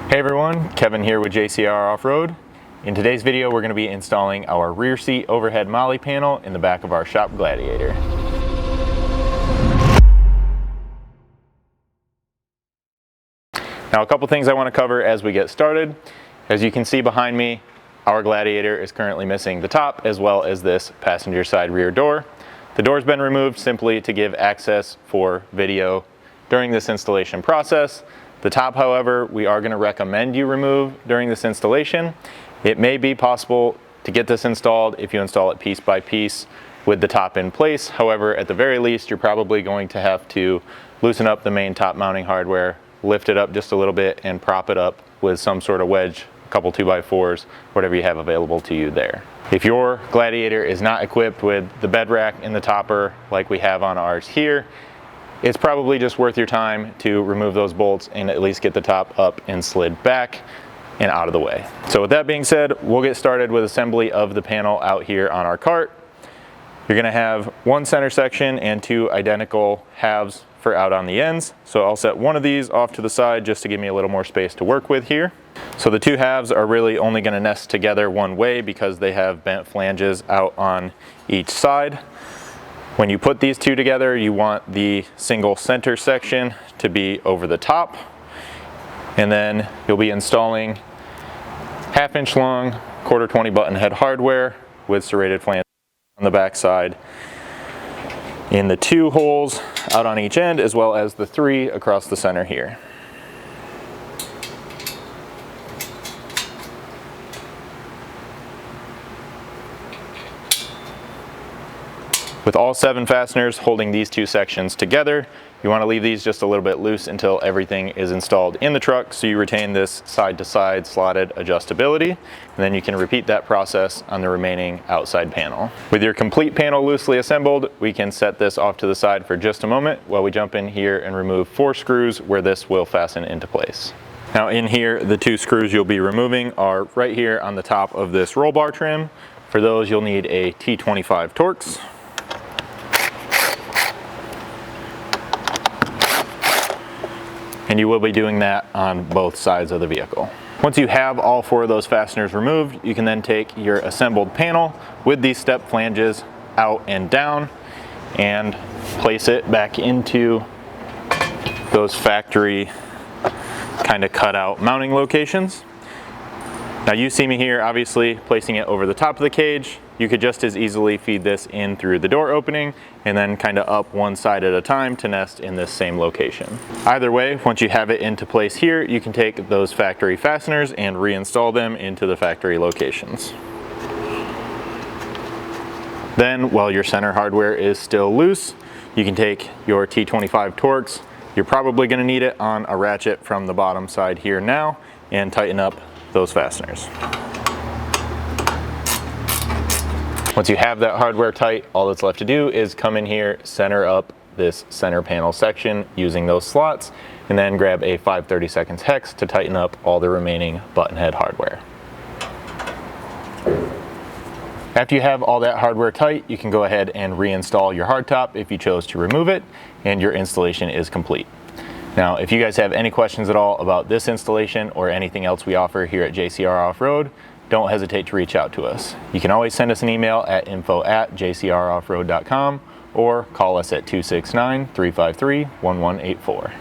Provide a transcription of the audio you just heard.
Hey everyone, Kevin here with JCR Off-Road. In today's video, we're going to be installing our rear seat overhead MOLLE panel in the back of our shop Gladiator. Now, a couple things I want to cover as we get started. As you can see behind me, our Gladiator is currently missing the top as well as this passenger side rear door. The door's been removed simply to give access for video during this installation process. The top, however, we are going to recommend you remove during this installation. It may be possible to get this installed if you install it piece by piece with the top in place. However, at the very least, you're probably going to have to loosen up the main top mounting hardware, lift it up just a little bit, and prop it up with some sort of wedge, a couple 2x4s, whatever you have available to you there. If your Gladiator is not equipped with the bed rack and the topper like we have on ours here, it's probably just worth your time to remove those bolts and at least get the top up and slid back and out of the way. So with that being said, we'll get started with assembly of the panel out here on our cart. You're going to have one center section and two identical halves for out on the ends. So I'll set one of these off to the side just to give me a little more space to work with here. So the two halves are really only going to nest together one way because they have bent flanges out on each side. When you put these two together, you want the single center section to be over the top, and then you'll be installing 1/2 inch long, 1/4 20 button head hardware with serrated flanges on the back side in the two holes out on each end, as well as the 3 across the center here. With all 7 fasteners holding these two sections together, you want to leave these just a little bit loose until everything is installed in the truck so you retain this side-to-side slotted adjustability, and then you can repeat that process on the remaining outside panel. With your complete panel loosely assembled, we can set this off to the side for just a moment while we jump in here and remove 4 screws where this will fasten into place. Now in here, the 2 screws you'll be removing are right here on the top of this roll bar trim. For those, you'll need a T25 Torx. And you will be doing that on both sides of the vehicle. Once you have all 4 of those fasteners removed, you can then take your assembled panel with these step flanges out and down and place it back into those factory kind of cut out mounting locations. Now you see me here obviously placing it over the top of the cage. You could just as easily feed this in through the door opening and then kind of up one side at a time to nest in this same location. Either way, once you have it into place here, you can take those factory fasteners and reinstall them into the factory locations. Then, while your center hardware is still loose, you can take your T25 Torx. You're probably going to need it on a ratchet from the bottom side here now, and tighten up those fasteners. Once you have that hardware tight, all that's left to do is come in here, center up this center panel section using those slots, and then grab a 5/32 hex to tighten up all the remaining button head hardware. After you have all that hardware tight, you can go ahead and reinstall your hardtop if you chose to remove it, and your installation is complete. Now, if you guys have any questions at all about this installation or anything else we offer here at JCR Off-Road, don't hesitate to reach out to us. You can always send us an email at info@jcroffroad.com or call us at 269-353-1184.